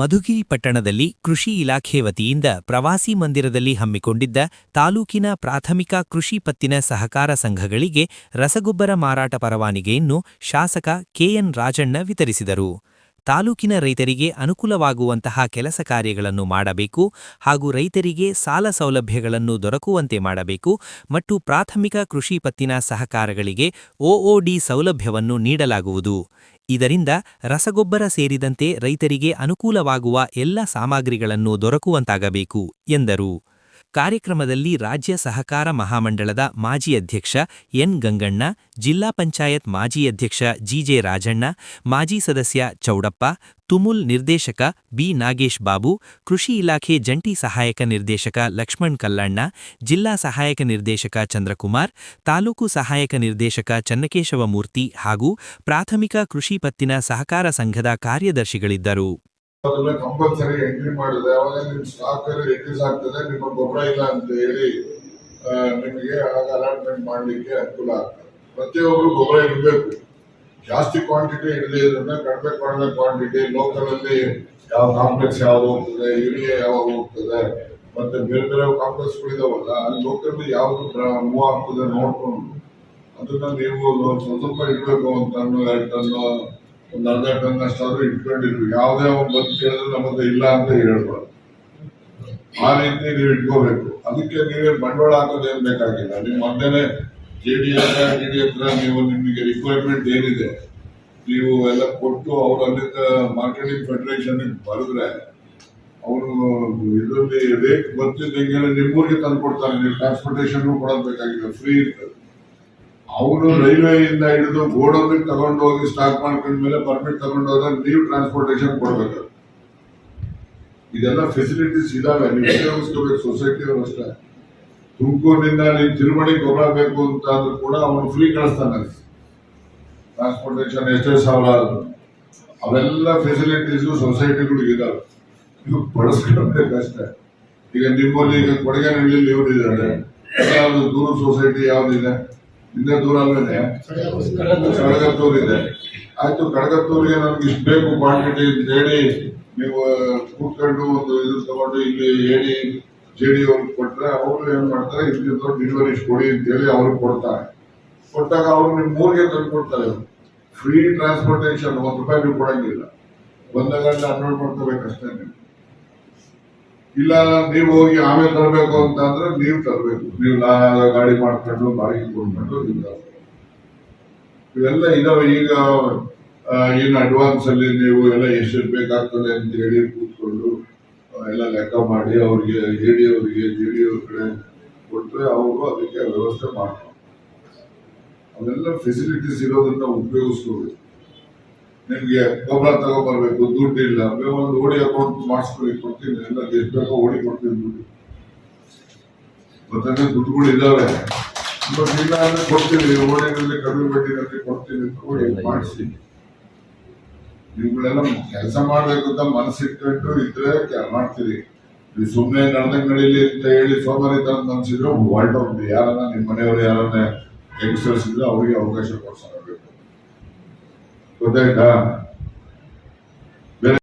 ಮಧುಗಿರಿ ಪಟ್ಟಣದಲ್ಲಿ ಕೃಷಿ ಇಲಾಖೆ ವತಿಯಿಂದ ಪ್ರವಾಸಿ ಮಂದಿರದಲ್ಲಿ ಹಮ್ಮಿಕೊಂಡಿದ್ದ ತಾಲೂಕಿನ ಪ್ರಾಥಮಿಕ ಕೃಷಿ ಪತ್ತಿನ ಸಹಕಾರ ಸಂಘಗಳಿಗೆ ರಸಗೊಬ್ಬರ ಮಾರಾಟ ಪರವಾನಿಗೆಯನ್ನು ಶಾಸಕ ಕೆಎನ್ ರಾಜಣ್ಣ ವಿತರಿಸಿದರು. ತಾಲೂಕಿನ ರೈತರಿಗೆ ಅನುಕೂಲವಾಗುವಂತಹ ಕೆಲಸ ಕಾರ್ಯಗಳನ್ನು ಮಾಡಬೇಕು ಹಾಗೂ ರೈತರಿಗೆ ಸಾಲ ಸೌಲಭ್ಯಗಳನ್ನು ದೊರಕುವಂತೆ ಮಾಡಬೇಕು ಮತ್ತು ಪ್ರಾಥಮಿಕ ಕೃಷಿ ಪತ್ತಿನ ಸಹಕಾರಗಳಿಗೆ ಒಒಡಿ ಸೌಲಭ್ಯವನ್ನು ನೀಡಲಾಗುವುದು. ಇದರಿಂದ ರಸಗೊಬ್ಬರ ಸೇರಿದಂತೆ ರೈತರಿಗೆ ಅನುಕೂಲವಾಗುವ ಎಲ್ಲ ಸಾಮಗ್ರಿಗಳನ್ನು ದೊರಕುವಂತಾಗಬೇಕು ಎಂದರು. ಕಾರ್ಯಕ್ರಮದಲ್ಲಿ ರಾಜ್ಯ ಸಹಕಾರ ಮಹಾಮಂಡಳದ ಮಾಜಿ ಅಧ್ಯಕ್ಷ ಎನ್ ಗಂಗಣ್ಣ, ಜಿಲ್ಲಾ ಪಂಚಾಯತ್ ಮಾಜಿ ಅಧ್ಯಕ್ಷ ಜಿಜೆ ರಾಜಣ್ಣ, ಮಾಜಿ ಸದಸ್ಯ ಚೌಡಪ್ಪ, ತುಮುಲ್ ನಿರ್ದೇಶಕ ಬಿ ನಾಗೇಶ್ ಬಾಬು, ಕೃಷಿ ಇಲಾಖೆ ಜಂಟಿ ಸಹಾಯಕ ನಿರ್ದೇಶಕ ಲಕ್ಷ್ಮಣ್ ಕಲ್ಲಣ್ಣ, ಜಿಲ್ಲಾ ಸಹಾಯಕ ನಿರ್ದೇಶಕ ಚಂದ್ರಕುಮಾರ್, ತಾಲೂಕು ಸಹಾಯಕ ನಿರ್ದೇಶಕ ಚನ್ನಕೇಶವಮೂರ್ತಿ ಹಾಗೂ ಪ್ರಾಥಮಿಕ ಕೃಷಿ ಪತ್ತಿನ ಸಹಕಾರ ಸಂಘದ ಕಾರ್ಯದರ್ಶಿಗಳಿದ್ದರು. ಕಂಪಲ್ಸರಿ ಎಂಟ್ರಿ ಮಾಡಿದ್ರೆ ಅವಾಗ ನಿಮ್ಮ ಸ್ಟಾಕ್ ರಿಡ್ಯೂಸ್ ಆಗ್ತದೆ, ನಿಮ್ಮ ಗೊಬ್ಬರ ಇಲ್ಲ ಅಂತ ಹೇಳಿ ನಿಮಗೆ ಆಗ ಅಲಾಟ್ಮೆಂಟ್ ಮಾಡಲಿಕ್ಕೆ ಅನುಕೂಲ ಆಗ್ತದೆ. ಪ್ರತಿಯೊಬ್ಬರು ಗೊಬ್ಬರ ಇಡಬೇಕು. ಜಾಸ್ತಿ ಕ್ವಾಂಟಿಟಿ ಇಡದೇ ಇದ್ರೆ ಕಡಿಮೆ ಕ್ವಾಂಟಿಟಿ ಲೋಕಲ್ ಅಲ್ಲಿ ಯಾವ ಕಾಂಪ್ಲೆಕ್ಸ್ ಯಾವ್ದು ಹೋಗ್ತದೆ, ಯೂರಿಯಾ ಯಾವಾಗ ಹೋಗ್ತದೆ, ಮತ್ತೆ ಬೇರೆ ಬೇರೆ ಕಾಂಪ್ಲೆಕ್ಸ್ಗಳಿದಾವಲ್ಲ ಅಲ್ಲಿ ಲೋಕಲ್ ಯಾವ್ದು ಮೂವ್ ಆಗ್ತದೆ ನೋಡ್ಕೊಂಡು ಅದನ್ನ ನೀವು ಸ್ವಲ್ಪ ಇಡಬೇಕು. ಒಂದು ಟನ್ನು 2 ಟನ್ನು ಒಂದು ಅರ್ಧ ಟನ್ ಅಷ್ಟಾದ್ರೂ ಇಟ್ಕೊಂಡಿರ್ಬೇಕು. ಯಾವುದೇ ಒಂದು ಬಂದು ಕೇಳಿದ್ರೆ ನಮ್ಮದು ಇಲ್ಲ ಅಂತ ಹೇಳ್ಬಾರ್ದು. ಆ ರೀತಿ ನೀವು ಇಟ್ಕೋಬೇಕು. ಅದಕ್ಕೆ ನೀವೇ ಬಂಡವಾಳ ಹಾಕೋದೇನು ಬೇಕಾಗಿಲ್ಲ. ನೀವು ಮೊದಲೇ ಡಿ ಹತ್ರ ನೀವು ನಿಮಗೆ ರಿಕ್ವೈರ್ಮೆಂಟ್ ಏನಿದೆ ನೀವು ಎಲ್ಲ ಕೊಟ್ಟು ಅವ್ರು ಅಲ್ಲಿಂದ ಮಾರ್ಕೆಟಿಂಗ್ ಫೆಡರೇಷನ್ ಬರೆದ್ರೆ ಅವರು ಇದರಲ್ಲಿ ರೇಟ್ ಬರ್ತಿದ್ದಂಗೆ ನಿಮ್ಮೂರಿಗೆ ತಂದು ಕೊಡ್ತಾರೆ. ನೀವು ಟ್ರಾನ್ಸ್ಪೋರ್ಟೇಷನ್ ಕೊಡೋದು ಬೇಕಾಗಿಲ್ಲ, ಫ್ರೀ ಇರ್ತದೆ. ಅವರು ರೈಲ್ವೆಯಿಂದ ಹಿಡಿದು ಗೋಡೌನಿಗೆ ತಗೊಂಡು ಹೋಗಿ ಸ್ಟಾಕ್ ಮಾಡ್ಕೊಂಡ್ಮೇಲೆ ಪರ್ಮಿಟ್ ತಗೊಂಡು ಹೋದ್ರೆ ನೀವು ಟ್ರಾನ್ಸ್ಪೋರ್ಟೇಷನ್ ಕೊಡ್ಬೇಕು. ಇದೆಲ್ಲ ಫೆಸಿಲಿಟೀಸ್ ಇದಾವೆ, ನೀವು ಉಪಯೋಗಿಸ್ಕೋಬೇಕು. ಸೊಸೈಟಿಯವರು ಅಷ್ಟೇ. ತುಮಕೂರಿನಿಂದ ನೀವು ತಿರುಮಣಿ ಗೊಬ್ಬರ ಬೇಕು ಅಂತ ಆದ್ರೂ ಕೂಡ ಅವನು ಫ್ರೀ ಕಳಿಸ್ತಾನೆ. ಟ್ರಾನ್ಸ್ಪೋರ್ಟೇಷನ್ ಎಷ್ಟೇ ಸಾವಿರ ಅವೆಲ್ಲ ಫೆಸಿಲಿಟೀಸು ಸೊಸೈಟಿಗಳಿಗೆ ಇದಾವೆ. ನೀವು ಬಳಸ್ಕೊಳ್ಬೇಕಷ್ಟೇ. ಈಗ ನಿಮ್ಮಲ್ಲಿ ಈಗ ಕೊಡಗೇನಹಳ್ಳಿಯಲ್ಲಿ ಇವರಿದ್ದಾರೆ, ಯಾವ್ದು ದೂರ ಸೊಸೈಟಿ ಯಾವ್ದಿದೆ, ಹಿಂದೆ ದೂರ ಅಲ್ವೇನೆ ಕಡಗತ್ತೂರ್ ಇದೆ. ಆಯ್ತು, ಕಡಗತ್ತೂರಿಗೆ ನಮ್ಗೆ ಇಷ್ಟು ಬೇಕು ಕ್ವಾಂಟಿಟಿ ಅಂತ ಹೇಳಿ ನೀವು ಕೂತ್ಕೊಂಡು ಒಂದು ಇದು ತಗೊಂಡು ಇಲ್ಲಿ ಹೇಳಿ ಜೆಡಿ ಅವ್ರಿಗೆ ಕೊಟ್ರೆ ಅವರು ಏನ್ ಮಾಡ್ತಾರೆ, ಇಲ್ಲಿ ಡೆಲಿವರಿ ಕೊಡಿ ಅಂತ ಹೇಳಿ ಅವ್ರಿಗೆ ಕೊಡ್ತಾರೆ. ಕೊಟ್ಟಾಗ ಅವ್ರು ನಿಮ್ ಮೂರಿಗೆ ತಂದು ಕೊಡ್ತಾರೆ. ಫ್ರೀ ಟ್ರಾನ್ಸ್ಪೋರ್ಟೇಷನ್, ₹1 ನೀವು ಕೊಡಂಗಿಲ್ಲ. ಬಂದಾಗ ಅನ್ಲೋಡ್ ಮಾಡ್ಕೋಬೇಕಷ್ಟೇ. ನೀವು ಇಲ್ಲ ನೀವು ಹೋಗಿ ಆಮೇಲೆ ತರಬೇಕು ಅಂತ ಅಂದ್ರೆ ನೀವು ತರಬೇಕು. ನೀವು ಗಾಡಿ ಮಾಡ್ಕೊಂಡು ಬಾಡಿಗೆ ಕೊಡ್ಕೊಂಡು ಇವೆಲ್ಲ ಇದಾವೆ. ಈಗ ಏನು ಅಡ್ವಾನ್ಸ್ ಅಲ್ಲಿ ನೀವು ಎಲ್ಲ ಎಷ್ಟು ಬೇಕಾಗ್ತದೆ ಅಂತ ಹೇಳಿ ಕೂತ್ಕೊಂಡು ಎಲ್ಲ ಲೆಕ್ಕ ಮಾಡಿ ಅವ್ರಿಗೆ ಜೆಡಿ ಅವ್ರ ಕಡೆ ಕೊಟ್ಟರೆ ಅವರು ಅದಕ್ಕೆ ವ್ಯವಸ್ಥೆ ಮಾಡ್ತಾರೆ. ಅವೆಲ್ಲ ಫೆಸಿಲಿಟೀಸ್ ಇರೋದನ್ನ ಉಪಯೋಗಿಸ್ಕೋಬೇಕು. ನಿಮ್ಗೆ ಗೊಬ್ಬರ ತಗೊಂಡ್ಬರ್ಬೇಕು, ದುಡ್ಡು ಇಲ್ಲ, ಒಂದು ಓಡಿ ಅಕೌಂಟ್ ಮಾಡಿಸ್ಕೊಳ್ಳಿ, ಕೊಡ್ತೀನಿ, ಎಲ್ಲ ಎಷ್ಟು ಬೇಕೋ ಓಡಿ ಕೊಡ್ತೀನಿ ದುಡ್ಡು. ಮತ್ತೆ ದುಡ್ಡುಗಳು ಇದಾವೆ, ಇಲ್ಲ ಅಂದ್ರೆ ಕೊಡ್ತೀನಿ, ಓಡಿನಲ್ಲಿ ಕಡಿಮೆ ಬಡ್ಡಿನಲ್ಲಿ ಕೊಡ್ತೀನಿ ಓಡಿ ಮಾಡಿಸಿ. ನೀವುಗಳೆಲ್ಲ ಕೆಲಸ ಮಾಡ್ಬೇಕು ಅಂತ ಮನಸ್ಸಿಟ್ಕೊಂಡು ಇದ್ರೆ ಮಾಡ್ತೀರಿ. ನೀವು ಸುಮ್ಮನೆ ನಡೆದಂಗಡಿಲಿ ಅಂತ ಹೇಳಿ ಸೋಮಾರಿತನ ಅನ್ಸಿದ್ರೆ ಹೊರಟೋಗ್ಲಿ. ಯಾರನ್ನ ನಿಮ್ಮ ಮನೆಯವರು ಯಾರನ್ನ ಯಂಗ್ಸ್ಟರ್ಸ್ ಇದ್ರೆ ಅವ್ರಿಗೆ ಅವಕಾಶ ಕೊಡ್ಸಬೇಕು. ಗೊತ್ತಾಯ್ತಾ?